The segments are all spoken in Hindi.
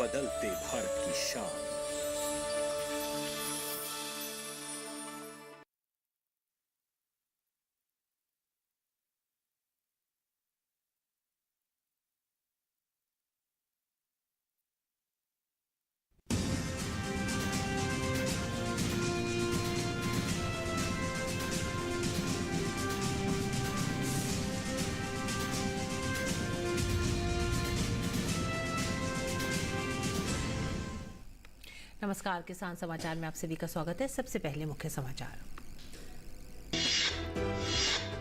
बदलते भारत की शान। नमस्कार, किसान समाचार में आप सभी का स्वागत है। सबसे पहले मुख्य समाचार।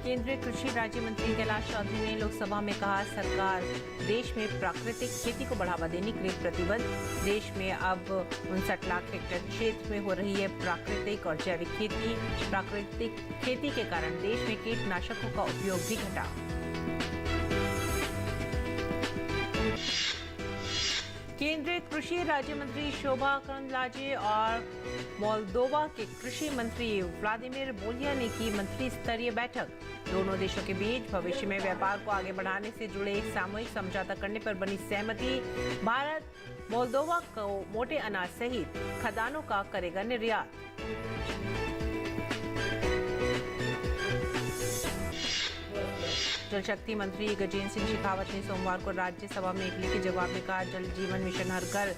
केंद्रीय कृषि राज्य मंत्री कैलाश चौधरी ने लोकसभा में कहा, सरकार देश में प्राकृतिक खेती को बढ़ावा देने के लिए प्रतिबद्ध। देश में अब 59 लाख हेक्टेयर क्षेत्र में हो रही है प्राकृतिक और जैविक खेती। प्राकृतिक खेती के कारण देश में कीटनाशकों का उपयोग भी घटा। केंद्रीय कृषि राज्य मंत्री शोभा करंदलाजे और मोल्दोवा के कृषि मंत्री व्लादिमीर बोलिया ने की मंत्री स्तरीय बैठक। दोनों देशों के बीच भविष्य में व्यापार को आगे बढ़ाने से जुड़े एक सामूहिक समझौता करने पर बनी सहमति। भारत मोल्दोवा को मोटे अनाज सहित खाद्यान्नों का करेगा निर्यात। जल शक्ति मंत्री गजेंद्र सिंह शेखावत ने सोमवार को राज्यसभा में एक लिखित जवाब में कहा, जल जीवन मिशन हर घर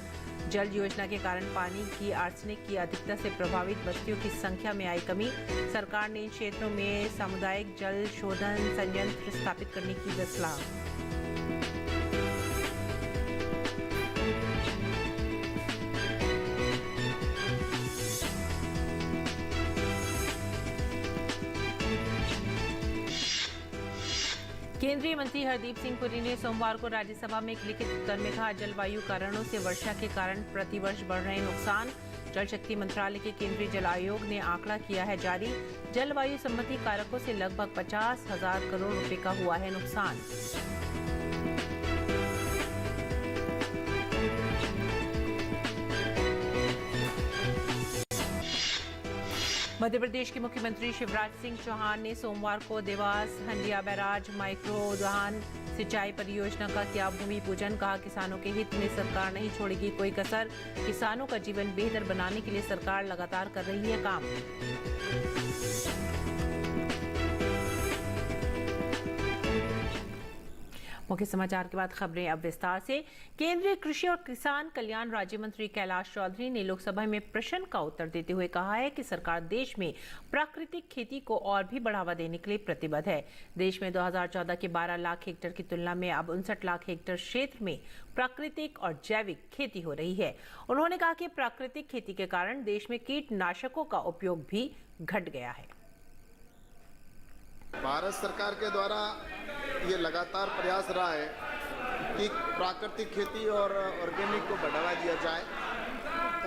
जल योजना के कारण पानी की आर्सेनिक की अधिकता से प्रभावित बस्तियों की संख्या में आई कमी। सरकार ने इन क्षेत्रों में सामुदायिक जल शोधन संयंत्र स्थापित करने की सलाह। केंद्रीय मंत्री हरदीप सिंह पुरी ने सोमवार को राज्यसभा में एक लिखित उत्तर में कहा, जलवायु कारणों से वर्षा के कारण प्रतिवर्ष बढ़ रहे नुकसान। जल शक्ति मंत्रालय के केंद्रीय जल आयोग ने आंकड़ा किया है जारी। जलवायु संबंधी कारकों से लगभग 50,000 करोड़ रुपए का हुआ है नुकसान। मध्य प्रदेश के मुख्यमंत्री शिवराज सिंह चौहान ने सोमवार को देवास हंडिया बैराज माइक्रो उद्यान सिंचाई परियोजना का किया भूमि पूजन। कहा, किसानों के हित में सरकार नहीं छोड़ेगी कोई कसर। किसानों का जीवन बेहतर बनाने के लिए सरकार लगातार कर रही है काम। मुख्य समाचार के बाद खबरें अब विस्तार से। केंद्रीय कृषि और किसान कल्याण राज्य मंत्री कैलाश चौधरी ने लोकसभा में प्रश्न का उत्तर देते हुए कहा है कि सरकार देश में प्राकृतिक खेती को और भी बढ़ावा देने के लिए प्रतिबद्ध है। देश में 2014 के 12 लाख हेक्टेयर की तुलना में अब 59 लाख हेक्टेयर क्षेत्र में प्राकृतिक और जैविक खेती हो रही है। उन्होंने कहा कि प्राकृतिक खेती के कारण देश में कीटनाशकों का उपयोग भी घट गया है। भारत सरकार के द्वारा ये लगातार प्रयास रहा है कि प्राकृतिक खेती और ऑर्गेनिक को बढ़ावा दिया जाए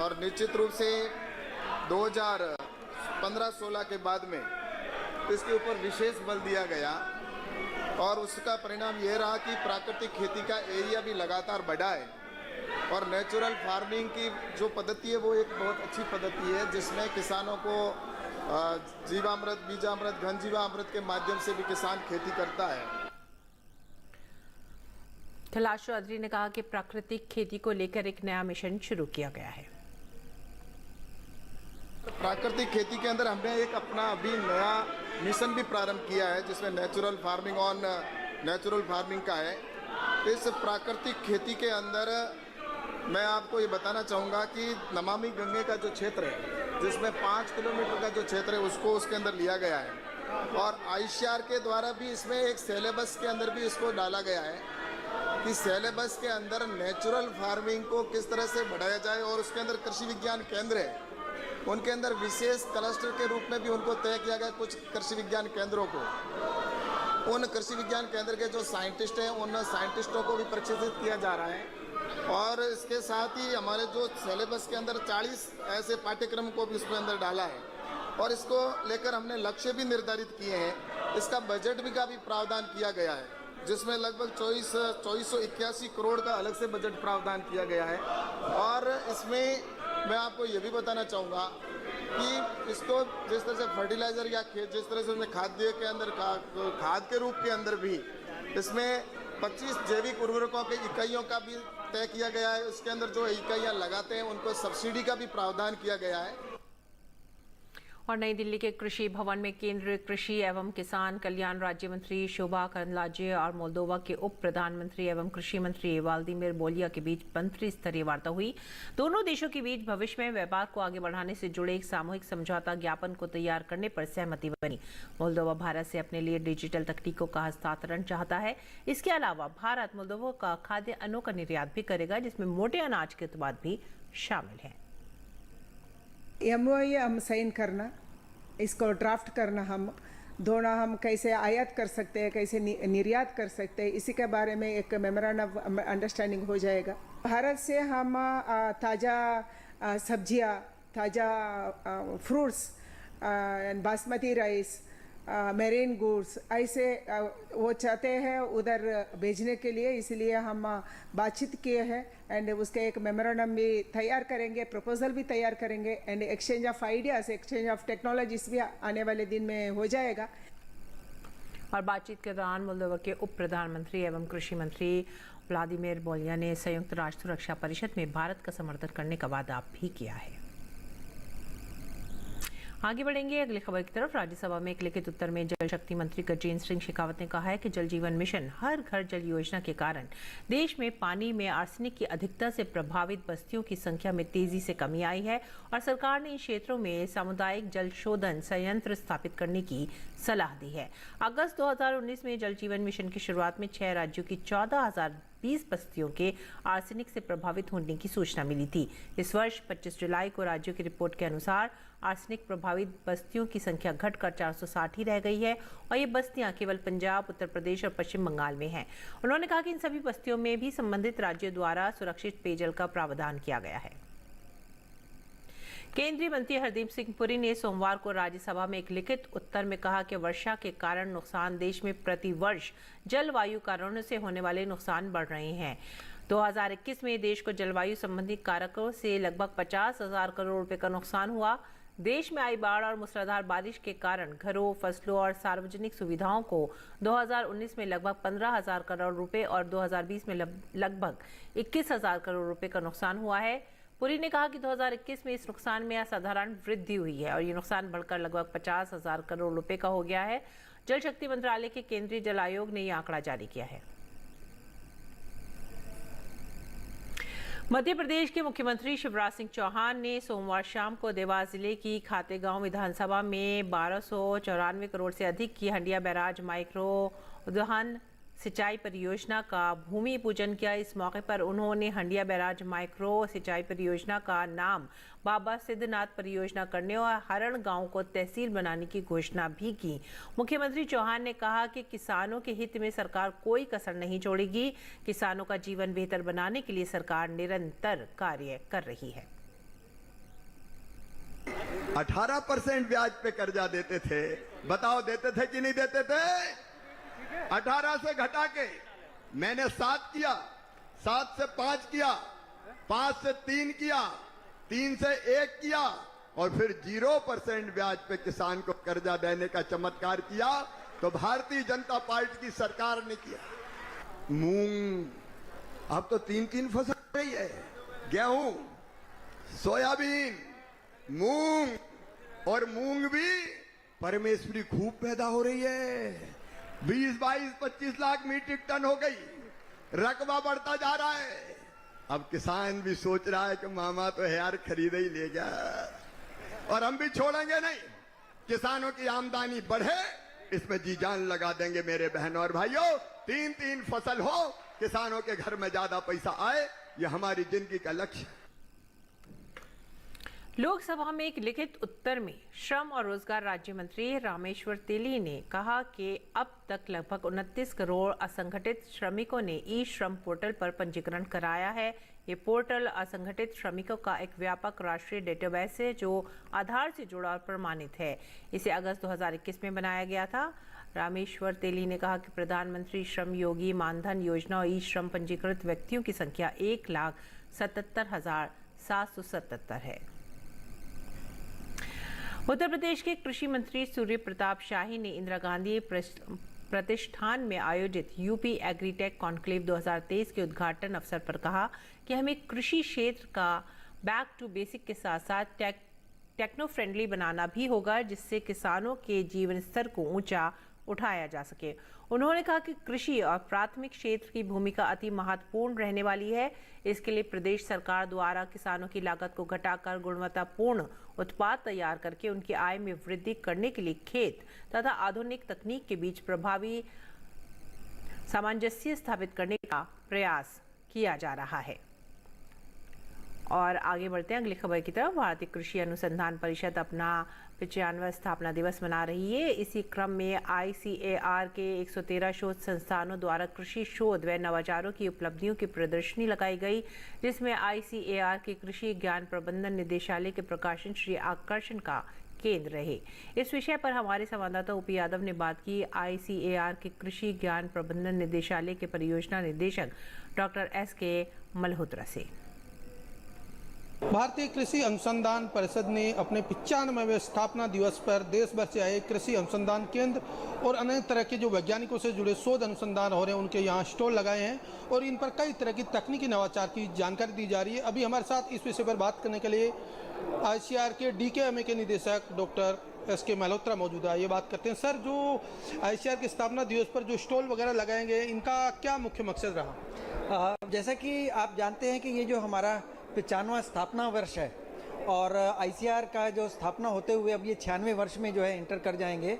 और निश्चित रूप से 2015-16 के बाद में इसके ऊपर विशेष बल दिया गया और उसका परिणाम ये रहा कि प्राकृतिक खेती का एरिया भी लगातार बढ़ा है और नेचुरल फार्मिंग की जो पद्धति है वो एक बहुत अच्छी पद्धति है, जिसमें किसानों को जीवामृत, बीजामृत, घन जीवामृत के माध्यम से भी किसान खेती करता है। कैलाश चौधरी ने कहा कि प्राकृतिक खेती को लेकर एक नया मिशन शुरू किया गया है। प्राकृतिक खेती के अंदर हमने एक अपना अभी नया मिशन भी प्रारंभ किया है, जिसमें natural farming on natural farming का है। इस प्राकृतिक खेती के अंदर मैं आपको ये बताना चाहूँगा कि नमामि गंगे का जो क्षेत्र है, जिसमें 5 किलोमीटर का जो क्षेत्र है उसको उसके अंदर लिया गया है और आईसीआर के द्वारा भी इसमें एक सिलेबस के अंदर भी इसको डाला गया है कि सिलेबस के अंदर नेचुरल फार्मिंग को किस तरह से बढ़ाया जाए और उसके अंदर कृषि विज्ञान केंद्र है, उनके अंदर विशेष क्लस्टर के रूप में भी उनको तय किया गया। कुछ कृषि विज्ञान केंद्रों को, उन कृषि विज्ञान केंद्र के जो साइंटिस्ट हैं उन साइंटिस्टों को भी प्रशिक्षित किया जा रहा है और इसके साथ ही हमारे जो सिलेबस के अंदर 40 ऐसे पाठ्यक्रम को भी उसके अंदर डाला है और इसको लेकर हमने लक्ष्य भी निर्धारित किए हैं। इसका बजट भी का भी प्रावधान किया गया है, जिसमें लगभग 2481 करोड़ का अलग से बजट प्रावधान किया गया है और इसमें मैं आपको ये भी बताना चाहूँगा कि इसको जिस तरह से फर्टिलाइज़र या जिस तरह से उसमें खाद्य के अंदर खाद के रूप के अंदर भी इसमें 25 जैविक उर्वरकों के इकाइयों का भी तय किया गया है। उसके अंदर जो इकाइयाँ लगाते हैं उनको सब्सिडी का भी प्रावधान किया गया है। और नई दिल्ली के कृषि भवन में केंद्रीय कृषि एवं किसान कल्याण राज्य मंत्री शोभा करंदलाजे और मोल्दोवा के उप प्रधानमंत्री एवं कृषि मंत्री व्लादिमीर बोलिया के बीच मंत्री स्तरीय वार्ता हुई। दोनों देशों के बीच भविष्य में व्यापार को आगे बढ़ाने से जुड़े एक सामूहिक समझौता ज्ञापन को तैयार करने पर सहमति बनी। मोल्दोवा भारत से अपने लिए डिजिटल तकनीकों का हस्तांतरण चाहता है। इसके अलावा भारत मोल्दोवा का खाद्य अन्नों का निर्यात भी करेगा, जिसमें मोटे अनाज के उत्पाद भी शामिल हैं। MOU हम साइन करना, इसको ड्राफ्ट करना, हम कैसे आयात कर सकते हैं, कैसे निर्यात कर सकते हैं, इसी के बारे में एक मेमोरेंडम ऑफ अंडरस्टैंडिंग हो जाएगा। भारत से हम ताज़ा सब्जियां, ताज़ा fruits, basmati rice, marine goods ऐसे वो चाहते हैं उधर भेजने के लिए, इसलिए हम बातचीत किए हैं एंड उसके एक मेमोरेंडम भी तैयार करेंगे, प्रपोजल भी तैयार करेंगे and exchange of ideas, exchange of technologies भी आने वाले दिन में हो जाएगा। और बातचीत के दौरान मोल्दोवा के उप प्रधानमंत्री एवं कृषि मंत्री व्लादिमीर बोलिया ने संयुक्त राष्ट्र सुरक्षा परिषद में भारत का समर्थन करने का वादा भी किया है। आगे बढ़ेंगे अगली खबर की तरफ। राज्यसभा में एक लिखित उत्तर में जल शक्ति मंत्री गजेंद्र सिंह शेखावत ने कहा है कि जल जीवन मिशन हर घर जल योजना के कारण देश में पानी में आर्सेनिक की अधिकता से प्रभावित बस्तियों की संख्या में तेजी से कमी आई है और सरकार ने इन क्षेत्रों में सामुदायिक जल शोधन संयंत्र स्थापित करने की सलाह दी है। अगस्त 2019 में जल जीवन मिशन की शुरुआत में 6 राज्यों की 14,020 बस्तियों के आर्सेनिक से प्रभावित होने की सूचना मिली थी। इस वर्ष 25 जुलाई को राज्यों की रिपोर्ट के अनुसार आर्सेनिक प्रभावित बस्तियों की संख्या घटकर 460 ही रह गई है और ये बस्तियां केवल पंजाब, उत्तर प्रदेश और पश्चिम बंगाल में हैं। उन्होंने कहा कि इन सभी बस्तियों में भी संबंधित राज्यों द्वारा सुरक्षित पेयजल का प्रावधान किया गया है। केंद्रीय मंत्री हरदीप सिंह पुरी ने सोमवार को राज्यसभा में एक लिखित उत्तर में कहा कि वर्षा के कारण नुकसान देश में प्रति वर्ष जलवायु कारणों से होने वाले नुकसान बढ़ रहे हैं। 2021 में देश को जलवायु संबंधी कारकों से लगभग 50,000 करोड़ रुपए का नुकसान हुआ। देश में आई बाढ़ और मूसलाधार बारिश के कारण घरों, फसलों और सार्वजनिक सुविधाओं को 2019 में लगभग 15,000 करोड़ रुपए और 2020 में लगभग 21,000 करोड़ रुपए का नुकसान हुआ है। पुरी ने कहा कि 2021 में इस नुकसान में असाधारण वृद्धि हुई है और ये नुकसान बढ़कर लगभग 50,000 करोड़ रुपए का हो गया है। जल शक्ति मंत्रालय के केंद्रीय जल आयोग ने यह आंकड़ा जारी किया है। मध्य प्रदेश के मुख्यमंत्री शिवराज सिंह चौहान ने सोमवार शाम को देवास जिले की खातेगांव विधानसभा में 1294 करोड़ से अधिक की हंडिया बैराज माइक्रो उद्वहन सिंचाई परियोजना का भूमि पूजन किया। इस मौके पर उन्होंने हंडिया बैराज माइक्रो सिंचाई परियोजना का नाम बाबा सिद्धनाथ परियोजना करने और हरण गांव को तहसील बनाने की घोषणा भी की। मुख्यमंत्री चौहान ने कहा कि किसानों के हित में सरकार कोई कसर नहीं छोड़ेगी। किसानों का जीवन बेहतर बनाने के लिए सरकार निरंतर कार्य कर रही है। 18% ब्याज पे कर्जा देते थे, बताओ देते थे कि नहीं देते थे? 18 से घटा के मैंने 7 किया, 7 से 5 किया, 5 से 3 किया, 3 से 1 किया और फिर 0% ब्याज पे किसान को कर्जा देने का चमत्कार किया तो भारतीय जनता पार्टी की सरकार ने किया। मूंग अब तो 3-3 फसल हो रही है, गेहूं, सोयाबीन, मूंग और मूंग भी परमेश्वरी खूब पैदा हो रही है। 20, 22, 25 लाख मीट्रिक टन हो गई, रकबा बढ़ता जा रहा है। अब किसान भी सोच रहा है कि मामा तो यार खरीदे ही ले जा, और हम भी छोड़ेंगे नहीं। किसानों की आमदनी बढ़े, इसमें जी जान लगा देंगे मेरे बहनों और भाइयों। 3-3 फसल हो, किसानों के घर में ज्यादा पैसा आए, ये हमारी जिंदगी का लक्ष्य है। लोकसभा में एक लिखित उत्तर में श्रम और रोजगार राज्य मंत्री रामेश्वर तेली ने कहा कि अब तक लगभग 29 करोड़ असंगठित श्रमिकों ने ई श्रम पोर्टल पर पंजीकरण कराया है। ये पोर्टल असंगठित श्रमिकों का एक व्यापक राष्ट्रीय डेटाबेस है जो आधार से जुड़ा और प्रमाणित है। इसे अगस्त 2021 में बनाया गया था। रामेश्वर तेली ने कहा कि प्रधानमंत्री श्रम योगी मानधन योजना और ई श्रम पंजीकृत व्यक्तियों की संख्या 1,77,777 है। उत्तर प्रदेश के कृषि मंत्री सूर्य प्रताप शाही ने इंदिरा गांधी प्रतिष्ठान में आयोजित यूपी एग्रीटेक कॉन्क्लेव 2023 के उद्घाटन अवसर पर कहा कि हमें कृषि क्षेत्र का बैक टू बेसिक के साथ साथ टेक्नो फ्रेंडली बनाना भी होगा, जिससे किसानों के जीवन स्तर को ऊंचा उठाया जा सके। उन्होंने कहा कि कृषि और प्राथमिक क्षेत्र की भूमिका अति महत्वपूर्ण रहने वाली है। इसके लिए प्रदेश सरकार द्वारा किसानों की लागत को घटाकर गुणवत्तापूर्ण उत्पाद तैयार करके उनकी आय में वृद्धि करने के लिए खेत तथा आधुनिक तकनीक के बीच प्रभावी सामंजस्य स्थापित करने का प्रयास किया जा रहा है। और आगे बढ़ते हैं अगली खबर की तरफ। भारतीय कृषि अनुसंधान परिषद अपना 95वां स्थापना दिवस मना रही है। इसी क्रम में ICAR के 113 शोध संस्थानों द्वारा कृषि शोध व नवाचारों की उपलब्धियों की प्रदर्शनी लगाई गई, जिसमें ICAR के कृषि ज्ञान प्रबंधन निदेशालय के प्रकाशन श्री आकर्षण का केंद्र रहे। इस विषय पर हमारे संवाददाता OP यादव ने बात की ICAR के कृषि ज्ञान प्रबंधन निदेशालय के परियोजना निदेशक डॉक्टर SK मल्होत्रा से। भारतीय कृषि अनुसंधान परिषद ने अपने 95वें स्थापना दिवस पर देश भर से आए कृषि अनुसंधान केंद्र और अनेक तरह के जो वैज्ञानिकों से जुड़े शोध अनुसंधान हो रहे हैं उनके यहाँ स्टॉल लगाए हैं और इन पर कई तरह की तकनीकी नवाचार की जानकारी दी जा रही है। अभी हमारे साथ इस विषय पर बात करने के लिए ICAR के DKMA के निदेशक डॉक्टर SK मल्होत्रा मौजूद है। ये बात करते हैं। सर, जो ICAR के स्थापना दिवस पर जो स्टॉल वगैरह लगाएंगे, इनका क्या मुख्य मकसद रहा? जैसा कि आप जानते हैं कि ये जो हमारा 95वां स्थापना वर्ष है और ICAR का जो स्थापना होते हुए अब ये 96वें वर्ष में जो है इंटर कर जाएंगे,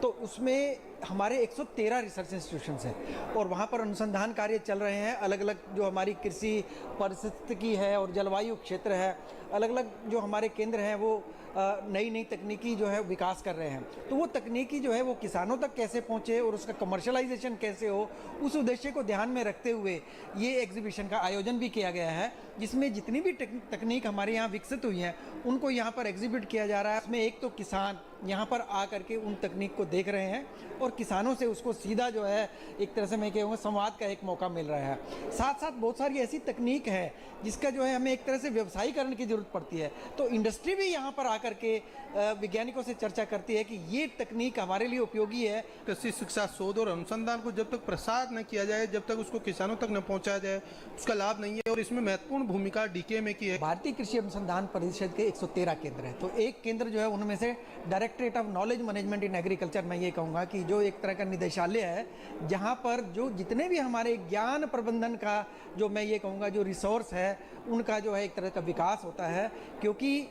तो उसमें हमारे 113 रिसर्च इंस्टीट्यूशंस हैं और वहाँ पर अनुसंधान कार्य चल रहे हैं। अलग अलग जो हमारी कृषि पारिस्थितिकी है और जलवायु क्षेत्र है, अलग अलग जो हमारे केंद्र हैं वो नई नई तकनीकी जो है विकास कर रहे हैं। तो वो तकनीकी जो है वो किसानों तक कैसे पहुँचे और उसका कमर्शलाइजेशन कैसे हो, उस उद्देश्य को ध्यान में रखते हुए ये एग्जीबिशन का आयोजन भी किया गया है, जिसमें जितनी भी तकनीक हमारे यहाँ विकसित हुई हैं उनको यहाँ पर एग्जिबिट किया जा रहा है। इसमें एक तो किसान यहाँ पर आ करके उन तकनीक को देख रहे हैं और किसानों से उसको सीधा जो है एक तरह से मैं कहूँगा संवाद का एक मौका मिल रहा है। साथ साथ बहुत सारी ऐसी तकनीक है जिसका जो है हमें एक तरह से व्यवसायीकरण की जरूरत पड़ती है, तो इंडस्ट्री भी यहाँ पर आकर के वैज्ञानिकों से चर्चा करती है कि ये तकनीक हमारे लिए उपयोगी है। कृषि शिक्षा, शोध और अनुसंधान को जब तक प्रसार न किया जाए, जब तक उसको किसानों तक न पहुँचाया जाए, उसका लाभ नहीं है और इसमें महत्वपूर्ण भूमिका DKMA की है। भारतीय कृषि अनुसंधान परिषद के 113 केंद्र हैं, तो एक केंद्र जो है उनमें से directorate of knowledge management in agriculture, मैं ये कहूँगा कि जो एक तरह का निदेशालय है जहाँ पर जो जितने भी हमारे ज्ञान प्रबंधन का जो मैं ये कहूँगा जो रिसोर्स है उनका जो है एक तरह का विकास होता है। क्योंकि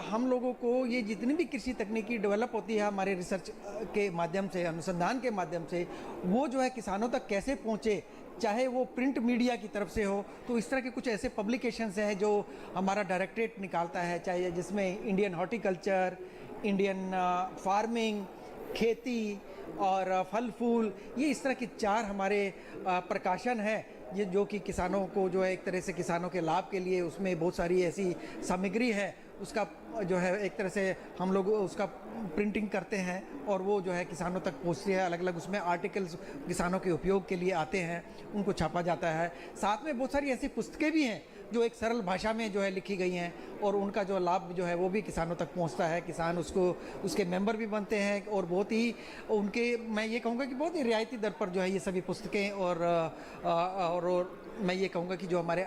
हम लोगों को ये जितनी भी कृषि तकनीकी डेवलप होती है हमारे रिसर्च के माध्यम से, अनुसंधान के माध्यम से, वो जो है किसानों तक कैसे पहुँचे, चाहे वो प्रिंट मीडिया की तरफ से हो, तो इस तरह के कुछ ऐसे पब्लिकेशंस हैं जो हमारा डायरेक्टरेट निकालता है, चाहे जिसमें इंडियन हॉर्टिकल्चर, इंडियन फार्मिंग, खेती और फल फूल, ये इस तरह के 4 हमारे प्रकाशन है ये जो कि किसानों को जो है एक तरह से किसानों के लाभ के लिए उसमें बहुत सारी ऐसी सामग्री है, उसका जो है एक तरह से हम लोग उसका प्रिंटिंग करते हैं और वो जो है किसानों तक पहुंचती है। अलग अलग उसमें आर्टिकल्स किसानों के उपयोग के लिए आते हैं, उनको छापा जाता है। साथ में बहुत सारी ऐसी पुस्तकें भी हैं जो एक सरल भाषा में जो है लिखी गई हैं और उनका जो लाभ जो है वो भी किसानों तक पहुंचता है। किसान उसको उसके मेंबर भी बनते हैं और बहुत ही उनके मैं ये कहूँगा कि बहुत ही रियायती दर पर जो है ये सभी पुस्तकें और मैं ये कहूँगा कि जो हमारे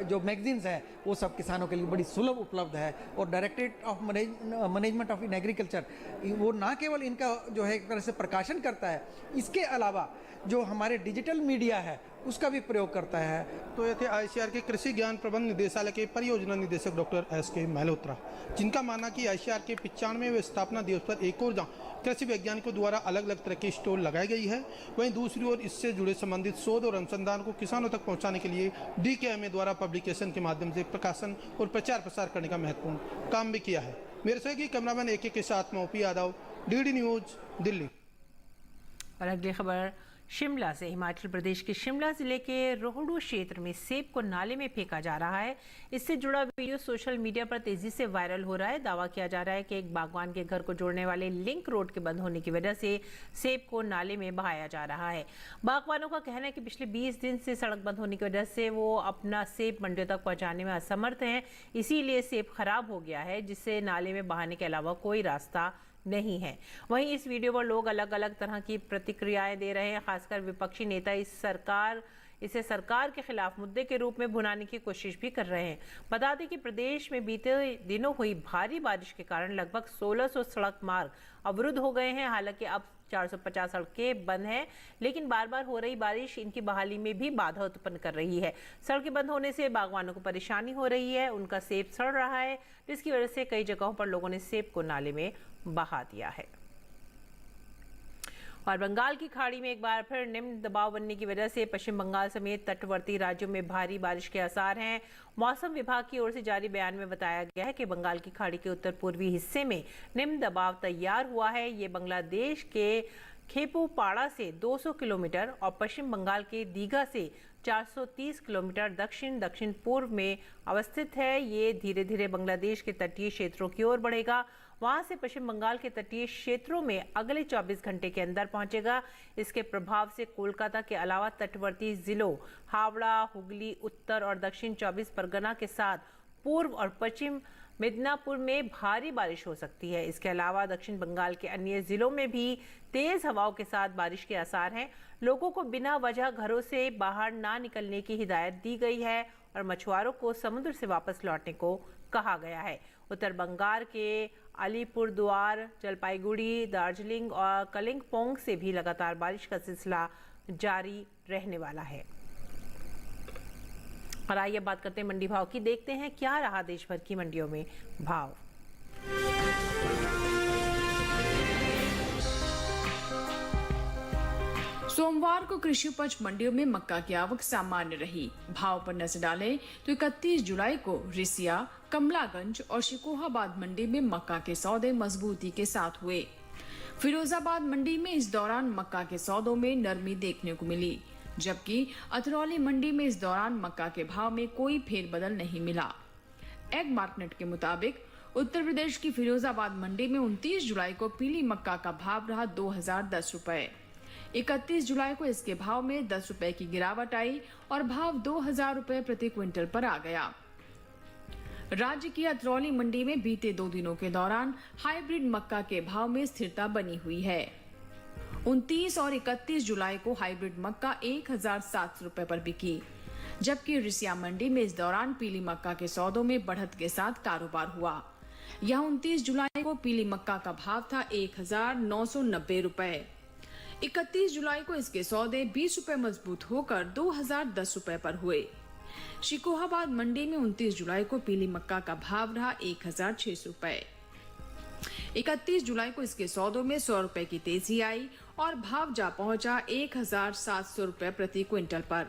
जो मैगजीन्स हैं वो सब किसानों के लिए बड़ी सुलभ उपलब्ध है। और directorate of management of in agriculture वो ना केवल इनका जो है एक तरह से प्रकाशन करता है, इसके अलावा जो हमारे डिजिटल मीडिया है उसका भी प्रयोग करता है। तो ये थे ICAR के कृषि ज्ञान प्रबंधन निदेशालय के परियोजना निदेशक डॉक्टर SK मल्होत्रा, जिनका मानना कि ICAR के 95वें स्थापना दिवस पर एक और जहाँ कृषि वैज्ञानिकों द्वारा अलग अलग तरह की स्टॉल लगाई गई है, वहीं दूसरी ओर इससे जुड़े संबंधित शोध और अनुसंधान को किसानों तक पहुँचाने के लिए DKMA द्वारा पब्लिकेशन के माध्यम से प्रकाशन और प्रचार प्रसार करने का महत्वपूर्ण काम भी किया है। मेरे सहयोगी कैमरामैन AK के साथ में OP Yadav, DD news, Delhi. और अगली खबर शिमला से। हिमाचल प्रदेश के शिमला जिले के रोहडू क्षेत्र में सेब को नाले में फेंका जा रहा है। इससे जुड़ा वीडियो सोशल मीडिया पर तेजी से वायरल हो रहा है। दावा किया जा रहा है कि एक बागवान के घर को जोड़ने वाले लिंक रोड के बंद होने की वजह से सेब को नाले में बहाया जा रहा है। बागवानों का कहना है कि पिछले 20 दिन से सड़क बंद होने की वजह से वो अपना सेब मंडियों तक पहुंचाने में असमर्थ हैं, इसीलिए सेब खराब हो गया है, जिससे नाले में बहाने के अलावा कोई रास्ता नहीं है। वहीं इस वीडियो पर लोग अलग अलग तरह की प्रतिक्रियाएं दे रहे हैं। खासकर विपक्षी नेता इसे सरकार के खिलाफ मुद्दे के रूप में भुनाने की कोशिश भी कर रहे हैं। बता दें कि प्रदेश में बीते दिनों हुई भारी बारिश के कारण लगभग 1600 सड़क मार्ग अवरुद्ध हो गए हैं। हालांकि अब 450 सड़कें बंद हैं, लेकिन बार बार हो रही बारिश इनकी बहाली में भी बाधा उत्पन्न कर रही है। सड़कें बंद होने से बागवानों को परेशानी हो रही है, उनका सेब सड़ रहा है, जिसकी वजह से कई जगहों पर लोगों ने सेब को नाले में बहा दिया है। और बंगाल की खाड़ी में एक बार फिर निम्न दबाव बनने की वजह से पश्चिम बंगाल समेत तटवर्ती राज्यों में भारी बारिश के आसार हैं। मौसम विभाग की ओर से जारी बयान में बताया गया है कि बंगाल की खाड़ी के उत्तर पूर्वी हिस्से में निम्न दबाव तैयार हुआ है। ये बांग्लादेश के खेपुपाड़ा से 200 किलोमीटर और पश्चिम बंगाल के दीघा से 430 किलोमीटर दक्षिण पूर्व में अवस्थित है। ये धीरे धीरे बांग्लादेश के तटीय क्षेत्रों की ओर बढ़ेगा। वहां से पश्चिम बंगाल के तटीय क्षेत्रों में अगले 24 घंटे के अंदर पहुंचेगा। इसके प्रभाव से कोलकाता के अलावा तटवर्ती जिलों हावड़ा, हुगली, उत्तर और दक्षिण 24 परगना के साथ पूर्व और पश्चिम मिदनापुर में भारी बारिश हो सकती है। इसके अलावा दक्षिण बंगाल के अन्य जिलों में भी तेज हवाओं के साथ बारिश के आसार हैं। लोगों को बिना वजह घरों से बाहर ना निकलने की हिदायत दी गई है और मछुआरों को समुद्र से वापस लौटने को कहा गया है। उत्तर बंगाल के अलीपुरद्वार, जलपाईगुड़ी, दार्जिलिंग और कलिंगपोंग से भी लगातार बारिश का सिलसिला जारी रहने वाला है। और आइए बात करते हैं मंडी भाव की। देखते हैं क्या रहा देश भर की मंडियों में भाव। सोमवार को कृषि उपज मंडियों में मक्का की आवक सामान्य रही। भाव पर नजर डालें तो 31 जुलाई को रिसिया, कमलागंज और शिकोहाबाद मंडी में मक्का के सौदे मजबूती के साथ हुए। फिरोजाबाद मंडी में इस दौरान मक्का के सौदों में नरमी देखने को मिली, जबकि अतरौली मंडी में इस दौरान मक्का के भाव में कोई फेरबदल नहीं मिला। एग मार्केट के मुताबिक उत्तर प्रदेश की फिरोजाबाद मंडी में 29 जुलाई को पीली मक्का का भाव रहा 2010 रुपए। 31 जुलाई को इसके भाव में 10 रुपए की गिरावट आई और भाव 2000 रुपए प्रति क्विंटल पर आ गया। राज्य की अतरौली मंडी में बीते 2 दिनों के दौरान हाइब्रिड मक्का के भाव में स्थिरता बनी हुई है। 29 और 31 जुलाई को हाइब्रिड मक्का 1700 रुपए पर बिकी, जबकि रिसिया मंडी में इस दौरान पीली मक्का के सौदों में बढ़त के साथ कारोबार हुआ। यहाँ 29 जुलाई को पीली मक्का का भाव था 1990 रुपए। 31 जुलाई को इसके सौदे 20 रुपए मजबूत होकर 2010 रुपए पर हुए। शिकोहाबाद मंडी में 29 जुलाई को पीली मक्का का भाव रहा 1600 रुपए। 31 जुलाई को इसके सौदों में 100 रुपए की तेजी आई और भाव जा पहुंचा 1700 रुपए प्रति क्विंटल पर।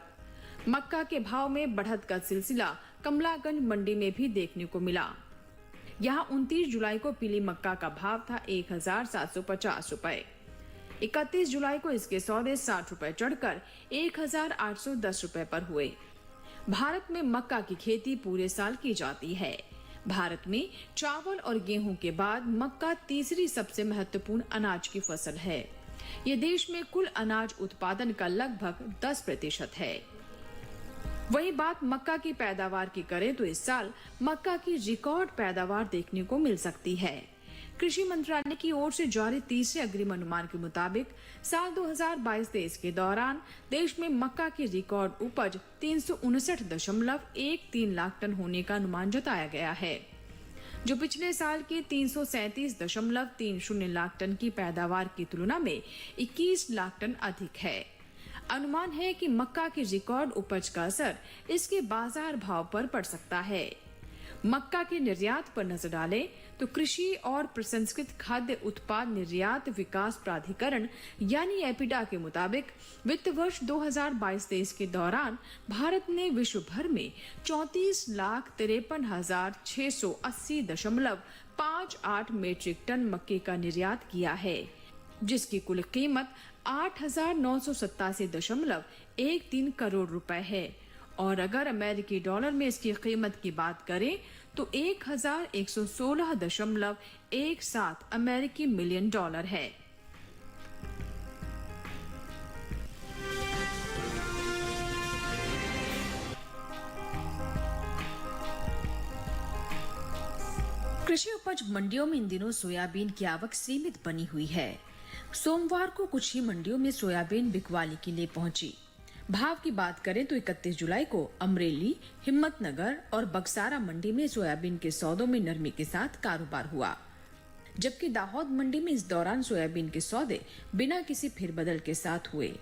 मक्का के भाव में बढ़त का सिलसिला कमलागंज मंडी में भी देखने को मिला। यहाँ 29 जुलाई को पीली मक्का का भाव था 1750 रुपए। 31 जुलाई को इसके सौदे 60 रुपए चढ़कर 1810 रुपए पर हुए। भारत में मक्का की खेती पूरे साल की जाती है। भारत में चावल और गेहूं के बाद मक्का तीसरी सबसे महत्वपूर्ण अनाज की फसल है। ये देश में कुल अनाज उत्पादन का लगभग 10% है। वही बात मक्का की पैदावार की करें तो इस साल मक्का की रिकॉर्ड पैदावार देखने को मिल सकती है। कृषि मंत्रालय की ओर से जारी तीसरे अग्रिम अनुमान के मुताबिक साल 2022-23 के दौरान देश में मक्का की रिकॉर्ड उपज 359.13 लाख टन होने का अनुमान जताया गया है, जो पिछले साल के 337.30 लाख टन की पैदावार की तुलना में 21 लाख टन अधिक है। अनुमान है कि मक्का की रिकॉर्ड उपज का असर इसके बाजार भाव पर पड़ सकता है। मक्का के निर्यात पर नजर डालें तो कृषि और प्रसंस्कृत खाद्य उत्पाद निर्यात विकास प्राधिकरण यानी एपिडा के मुताबिक वित्त वर्ष 2022-23 के दौरान भारत ने विश्व भर में 34,53,680.58 मीट्रिक टन मक्के का निर्यात किया है, जिसकी कुल कीमत 8,987.13 करोड़ रुपए है। और अगर अमेरिकी डॉलर में इसकी कीमत की बात करें तो 1,116.17 अमेरिकी मिलियन डॉलर है। कृषि उपज उपज मंडियों में इन दिनों सोयाबीन की आवक सीमित बनी हुई है। सोमवार को कुछ ही मंडियों में सोयाबीन बिकवाली के लिए पहुंची। भाव की बात करें तो 31 जुलाई को अमरेली, हिम्मतनगर और बक्सारा मंडी में सोयाबीन के सौदों में नरमी के साथ कारोबार हुआ, जबकि दाहोद मंडी में इस दौरान सोयाबीन के सौदे बिना किसी फेरबदल के साथ हुए।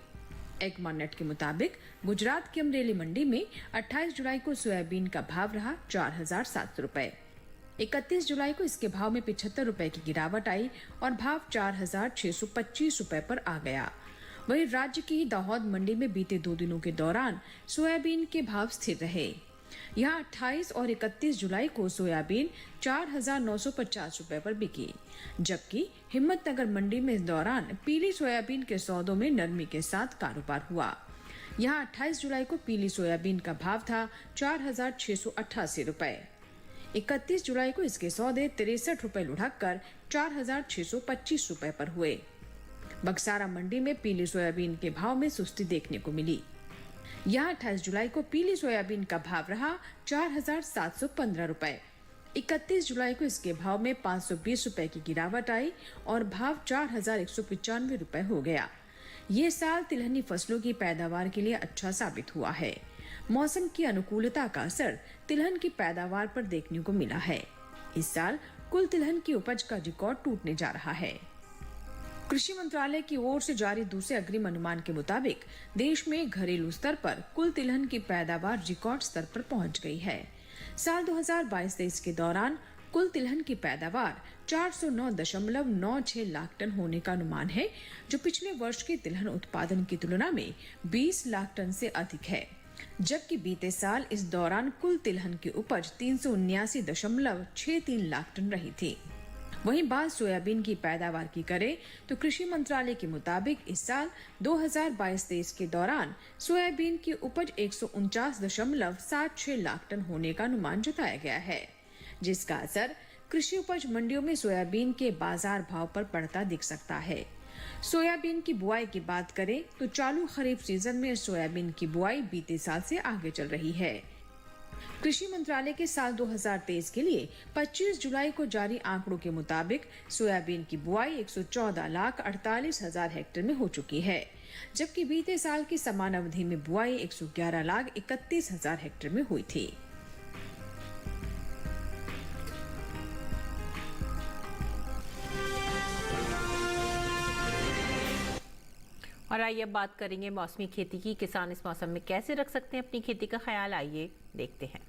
एगमार्नेट के मुताबिक गुजरात की अमरेली मंडी में 28 जुलाई को सोयाबीन का भाव रहा 4,700 रुपए। 31 जुलाई को इसके भाव में 75 रुपए की गिरावट आई और भाव 4,625 रुपए पर आ गया। वहीं राज्य की दाहोद मंडी में बीते 2 दिनों के दौरान सोयाबीन के भाव स्थिर रहे। यहाँ 28 और 31 जुलाई को सोयाबीन 4,950 रुपए पर बिकी, जबकि हिम्मतनगर मंडी में इस दौरान पीली सोयाबीन के सौदों में नरमी के साथ कारोबार हुआ। यहाँ 28 जुलाई को पीली सोयाबीन का भाव था 4,688 रुपए। 31 जुलाई को इसके सौदे 63 रुपए लुढ़ककर 4,625 रुपए पर हुए। बक्सारा मंडी में पीली सोयाबीन के भाव में सुस्ती देखने को मिली। यहाँ 28 जुलाई को पीली सोयाबीन का भाव रहा 4,715 रुपए। 31 जुलाई को इसके भाव में 520 रुपए की गिरावट आई और भाव 4,195 रुपए हो गया। ये साल तिलहनी फसलों की पैदावार के लिए अच्छा साबित हुआ है। मौसम की अनुकूलता का असर तिलहन की पैदावार पर देखने को मिला है। इस साल कुल तिलहन की उपज का रिकॉर्ड टूटने जा रहा है। कृषि मंत्रालय की ओर से जारी दूसरे अग्रिम अनुमान के मुताबिक देश में घरेलू स्तर पर कुल तिलहन की पैदावार रिकॉर्ड स्तर पर पहुंच गई है। साल 2022-23 के दौरान कुल तिलहन की पैदावार 409.96 लाख टन होने का अनुमान है, जो पिछले वर्ष के तिलहन उत्पादन की तुलना में 20 लाख टन से अधिक है, जबकि बीते साल इस दौरान कुल तिलहन की उपज 379.63 लाख टन रही थी। वहीं बात सोयाबीन की पैदावार की करें तो कृषि मंत्रालय के मुताबिक इस साल 2022-23 के दौरान सोयाबीन की उपज 149.76 लाख टन होने का अनुमान जताया गया है, जिसका असर कृषि उपज मंडियों में सोयाबीन के बाजार भाव पर पड़ता दिख सकता है। सोयाबीन की बुआई की बात करें तो चालू खरीफ सीजन में सोयाबीन की बुआई बीते साल से आगे चल रही है। कृषि मंत्रालय के साल 2023 के लिए 25 जुलाई को जारी आंकड़ों के मुताबिक सोयाबीन की बुआई 114,48,000 हेक्टेयर में हो चुकी है, जबकि बीते साल की समान अवधि में बुआई 111,31,000 हेक्टेयर में हुई थी। और आइए अब बात करेंगे मौसमी खेती की। किसान इस मौसम में कैसे रख सकते हैं अपनी खेती का ख्याल, आइए देखते हैं।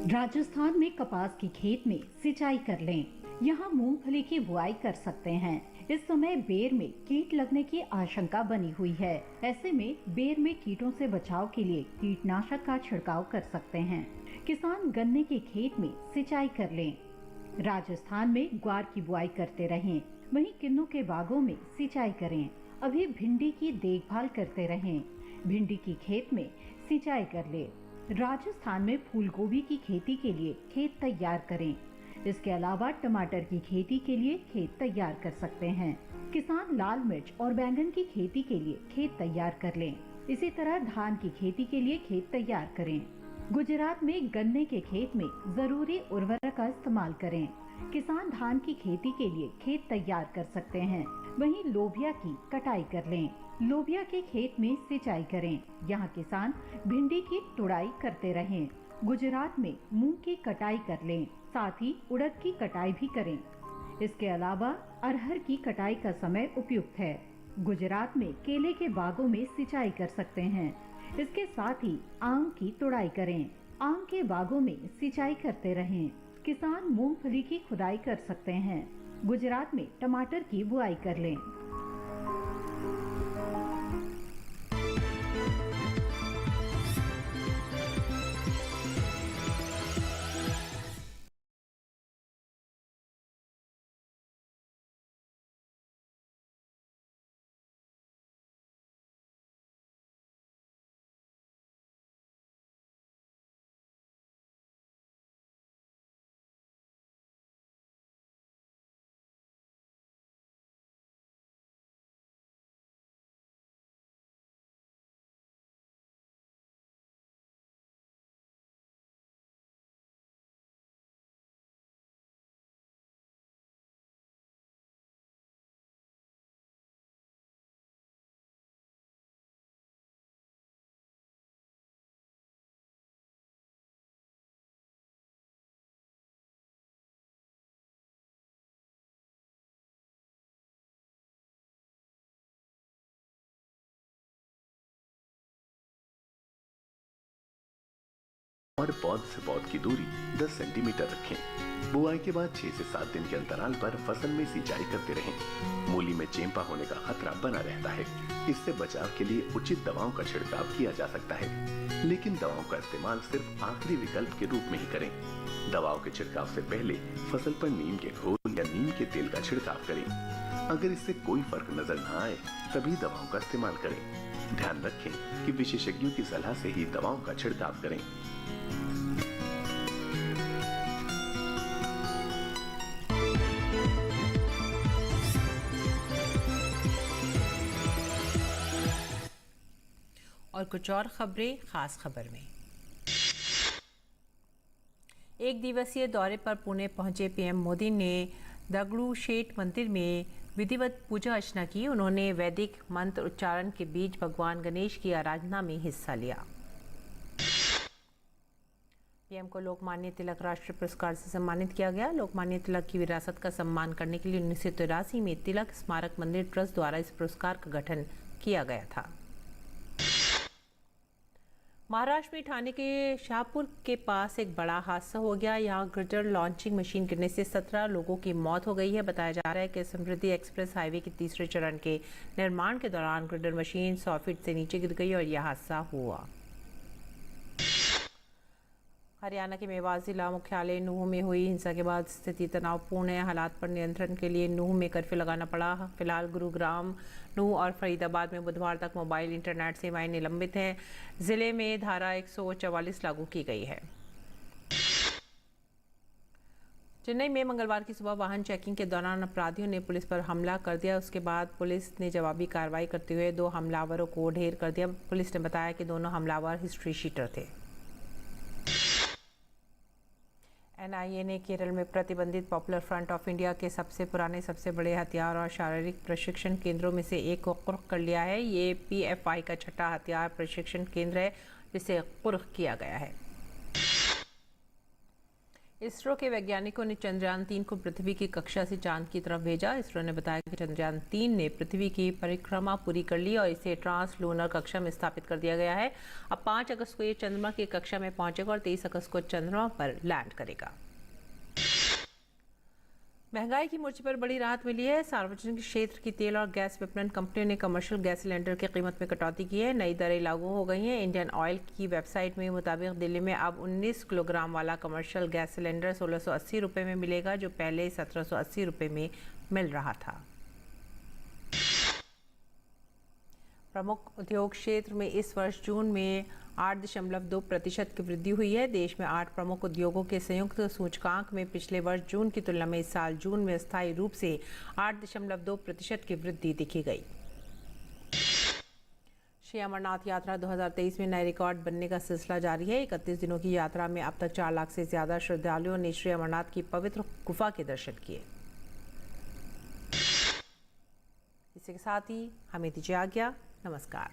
राजस्थान में कपास की खेत में सिंचाई कर लें। यहाँ मूंगफली की बुआई कर सकते हैं। इस समय बेर में कीट लगने की आशंका बनी हुई है। ऐसे में बेर में कीटों से बचाव के लिए कीटनाशक का छिड़काव कर सकते हैं। किसान गन्ने के खेत में सिंचाई कर लें। राजस्थान में ग्वार की बुआई करते रहें, वहीं किन्नू के बागों में सिंचाई करें। अभी भिंडी की देखभाल करते रहें। भिंडी की खेत में सिंचाई कर ले। राजस्थान में फूल गोभी की खेती के लिए खेत तैयार करें। इसके अलावा टमाटर की खेती के लिए खेत तैयार कर सकते हैं। किसान लाल मिर्च और बैंगन की खेती के लिए खेत तैयार कर लें। इसी तरह धान की खेती के लिए खेत तैयार करें। गुजरात में गन्ने के खेत में जरूरी उर्वरक का इस्तेमाल करें। किसान धान की खेती के लिए खेत तैयार कर सकते हैं। वहीं लोबिया की कटाई कर लें। लोबिया के खेत में सिंचाई करें। यहाँ किसान भिंडी की तुड़ाई करते रहें। गुजरात में मूंग की कटाई कर लें, साथ ही उड़द की कटाई भी करें। इसके अलावा अरहर की कटाई का समय उपयुक्त है। गुजरात में केले के बागों में सिंचाई कर सकते हैं। इसके साथ ही आम की तुड़ाई करें। आम के बागों में सिंचाई करते रहें। किसान मूंगफली की खुदाई कर सकते हैं। गुजरात में टमाटर की बुआई कर लें। और पौध से पौध की दूरी 10 सेंटीमीटर रखें। बुआई के बाद 6 से 7 दिन के अंतराल पर फसल में सिंचाई करते रहें। मूली में चेंपा होने का खतरा बना रहता है। इससे बचाव के लिए उचित दवाओं का छिड़काव किया जा सकता है, लेकिन दवाओं का इस्तेमाल सिर्फ आखिरी विकल्प के रूप में ही करें। दवाओं के छिड़काव से पहले फसल पर नीम के घोल या नीम के तेल का छिड़काव करें। अगर इससे कोई फर्क नजर न आए तभी दवाओं का इस्तेमाल करें। ध्यान रखें कि विशेषज्ञों की सलाह से ही दवाओं का छिड़काव करें। और कुछ और खबरें खास खबर में। एक दिवसीय दौरे पर पुणे पहुंचे पीएम मोदी ने दगड़ूशेठ मंदिर में विधिवत पूजा अर्चना की। उन्होंने वैदिक मंत्र उच्चारण के बीच भगवान गणेश की आराधना में हिस्सा लिया। पीएम को लोकमान्य तिलक राष्ट्रीय पुरस्कार से सम्मानित किया गया। लोकमान्य तिलक की विरासत का सम्मान करने के लिए 1983 में तिलक स्मारक मंदिर ट्रस्ट द्वारा इस पुरस्कार का गठन किया गया था। महाराष्ट्र में ठाणे के शाहपुर के पास एक बड़ा हादसा हो गया। यहां ग्रिडर लॉन्चिंग मशीन गिरने से 17 लोगों की मौत हो गई है। बताया जा रहा है कि समृद्धि एक्सप्रेस हाईवे के तीसरे चरण के निर्माण के दौरान ग्रिडर मशीन 100 फीट से नीचे गिर गई और यह हादसा हुआ। हरियाणा के मेवात जिला मुख्यालय नूंह में हुई हिंसा के बाद स्थिति तनावपूर्ण है। हालात पर नियंत्रण के लिए नूंह में कर्फ्यू लगाना पड़ा। फिलहाल गुरुग्राम, नूंह और फरीदाबाद में बुधवार तक मोबाइल इंटरनेट सेवाएं निलंबित हैं। जिले में धारा 144 लागू की गई है। चेन्नई में मंगलवार की सुबह वाहन चेकिंग के दौरान अपराधियों ने पुलिस पर हमला कर दिया। उसके बाद पुलिस ने जवाबी कार्रवाई करते हुए 2 हमलावरों को ढेर कर दिया। पुलिस ने बताया कि दोनों हमलावर हिस्ट्री शीटर थे। एनआईए ने केरल में प्रतिबंधित पॉपुलर फ्रंट ऑफ इंडिया के सबसे पुराने, सबसे बड़े हथियार और शारीरिक प्रशिक्षण केंद्रों में से एक को कुर्क कर लिया है। ये पीएफआई का छठा हथियार प्रशिक्षण केंद्र है जिसे कुर्क किया गया है। इसरो के वैज्ञानिकों ने चंद्रयान 3 को पृथ्वी की कक्षा से चांद की तरफ भेजा। इसरो ने बताया कि चंद्रयान 3 ने पृथ्वी की परिक्रमा पूरी कर ली और इसे ट्रांसलूनर कक्षा में स्थापित कर दिया गया है। अब 5 अगस्त को ये चंद्रमा की कक्षा में पहुंचेगा और 23 अगस्त को चंद्रमा पर लैंड करेगा। महंगाई की मोर्चे पर बड़ी राहत मिली है। सार्वजनिक क्षेत्र की तेल और गैस विपणन कंपनियों ने कमर्शियल गैस सिलेंडर की कीमत में कटौती की है। नई दरें लागू हो गई हैं। इंडियन ऑयल की वेबसाइट में मुताबिक दिल्ली में अब 19 किलोग्राम वाला कमर्शियल गैस सिलेंडर 1680 रुपये में मिलेगा, जो पहले 1780 रुपये में मिल रहा था। प्रमुख उद्योग क्षेत्र में इस वर्ष जून में 8.2% की वृद्धि हुई है। देश में 8 प्रमुख उद्योगों के संयुक्त सूचकांक में पिछले वर्ष जून की तुलना में इस साल जून में अस्थायी रूप से 8.2% की वृद्धि देखी गई। श्री अमरनाथ यात्रा 2023 में नए रिकॉर्ड बनने का सिलसिला जारी है। 31 दिनों की यात्रा में अब तक 4 लाख से ज्यादा श्रद्धालुओं ने श्री अमरनाथ की पवित्र गुफा के दर्शन किए। इसी के साथ ही हमें दीजिए आज्ञा। नमस्कार।